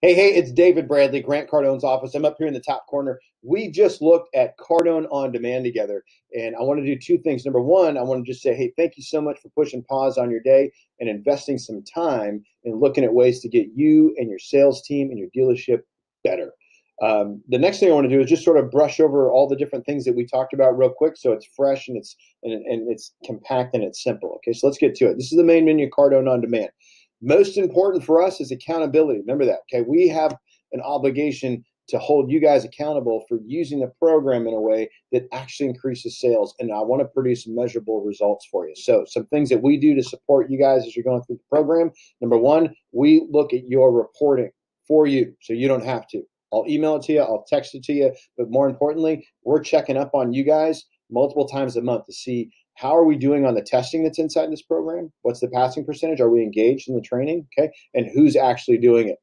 Hey, it's David Bradley, Grant Cardone's office. I'm up here in the top corner. We just looked at Cardone on demand together, and I want to do two things. Number one, I want to just say, hey, thank you so much for pushing pause on your day and investing some time in looking at ways to get you and your sales team and your dealership better. The next thing I want to do is just sort of brush over all the different things that we talked about real quick, so it's fresh and it's compact and it's simple. Okay, so let's get to it. This is the main menu, Cardone on demand. Most important for us is accountability. Remember that, okay? We have an obligation to hold you guys accountable for using the program in a way that actually increases sales. And I want to produce measurable results for you. So some things that we do to support you guys as you're going through the program. Number one, we look at your reporting for you so you don't have to. I'll email it to you. I'll text it to you. But more importantly, we're checking up on you guys multiple times a month to see how are we doing on the testing that's inside this program? What's the passing percentage? Are we engaged in the training? Okay. And who's actually doing it?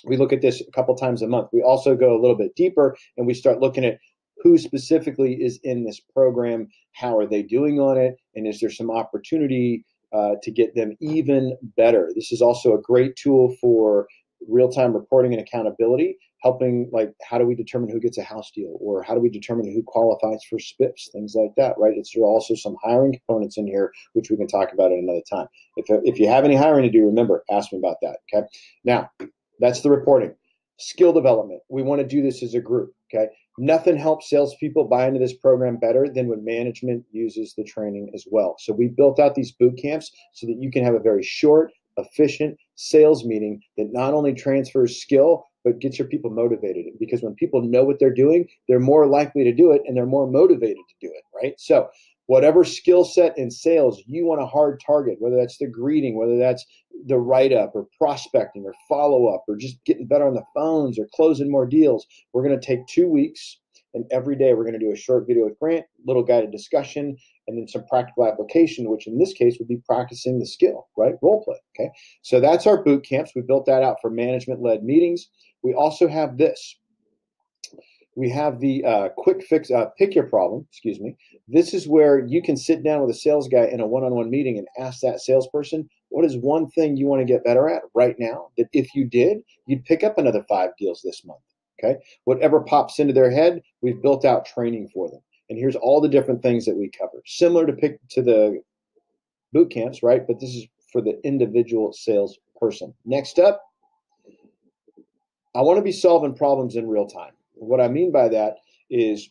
We look at this a couple times a month. We also go a little bit deeper and we start looking at who specifically is in this program. How are they doing on it? And is there some opportunity to get them even better? This is also a great tool for real-time reporting and accountability, helping, like, how do we determine who gets a house deal, or how do we determine who qualifies for SPIPs, things like that, right? There are also some hiring components in here, which we can talk about at another time. If you have any hiring to do, remember, ask me about that, okay? Now, that's the reporting. Skill development. We want to do this as a group, okay? Nothing helps salespeople buy into this program better than when management uses the training as well. So we built out these boot camps so that you can have a very short, efficient sales meeting that not only transfers skill, but gets your people motivated. Because when people know what they're doing, they're more likely to do it and they're more motivated to do it, right? So whatever skill set in sales you want a hard target, whether that's the greeting, whether that's the write-up or prospecting or follow-up or just getting better on the phones or closing more deals, we're going to take 2 weeks, and every day we're going to do a short video with Grant, little guided discussion, and then some practical application, which in this case would be practicing the skill, right? Role play, okay? So that's our boot camps. We built that out for management-led meetings. We also have this. We have the quick fix, pick your problem, excuse me. This is where you can sit down with a sales guy in a one-on-one meeting and ask that salesperson, what is one thing you want to get better at right now that if you did, you'd pick up another 5 deals this month, okay? Whatever pops into their head, we've built out training for them. And here's all the different things that we cover. Similar to the boot camps, right? But this is for the individual salesperson. Next up, I want to be solving problems in real time. What I mean by that is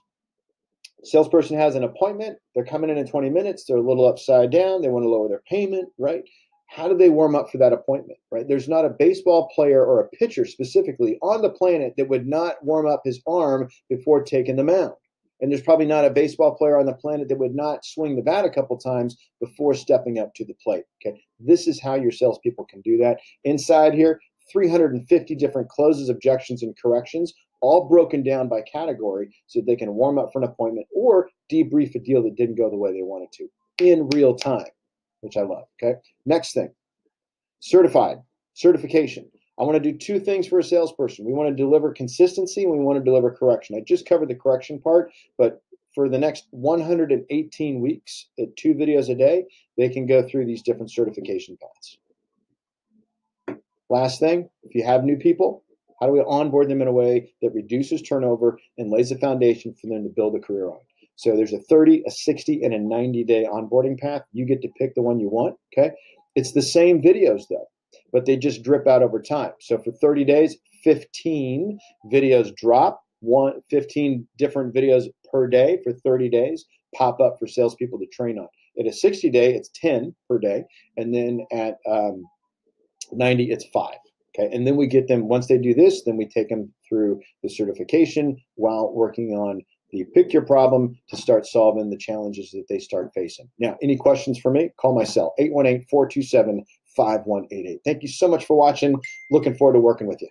salesperson has an appointment. They're coming in 20 minutes. They're a little upside down. They want to lower their payment, right? How do they warm up for that appointment, right? There's not a baseball player or a pitcher specifically on the planet that would not warm up his arm before taking the mound. And there's probably not a baseball player on the planet that would not swing the bat a couple times before stepping up to the plate, okay? This is how your salespeople can do that. Inside here, 350 different closes, objections, and corrections, all broken down by category so they can warm up for an appointment or debrief a deal that didn't go the way they wanted to in real time, which I love, okay? Next thing, certification. I want to do 2 things for a salesperson. We want to deliver consistency and we want to deliver correction. I just covered the correction part, but for the next 118 weeks at 2 videos a day, they can go through these different certification paths. Last thing, if you have new people, how do we onboard them in a way that reduces turnover and lays a foundation for them to build a career on? So there's a 30, a 60, and a 90-day onboarding path. You get to pick the one you want, okay? It's the same videos, though, but they just drip out over time. So for 30 days, 15 videos drop, 15 different videos per day for 30 days pop up for salespeople to train on. At a 60-day, it's 10 per day, and then at 90, it's 5. Okay, and then we get them, once they do this, then we take them through the certification while working on the pick your problem to start solving the challenges that they start facing. Now, any questions for me? Call my cell, 818-427-5188. Thank you so much for watching. Looking forward to working with you.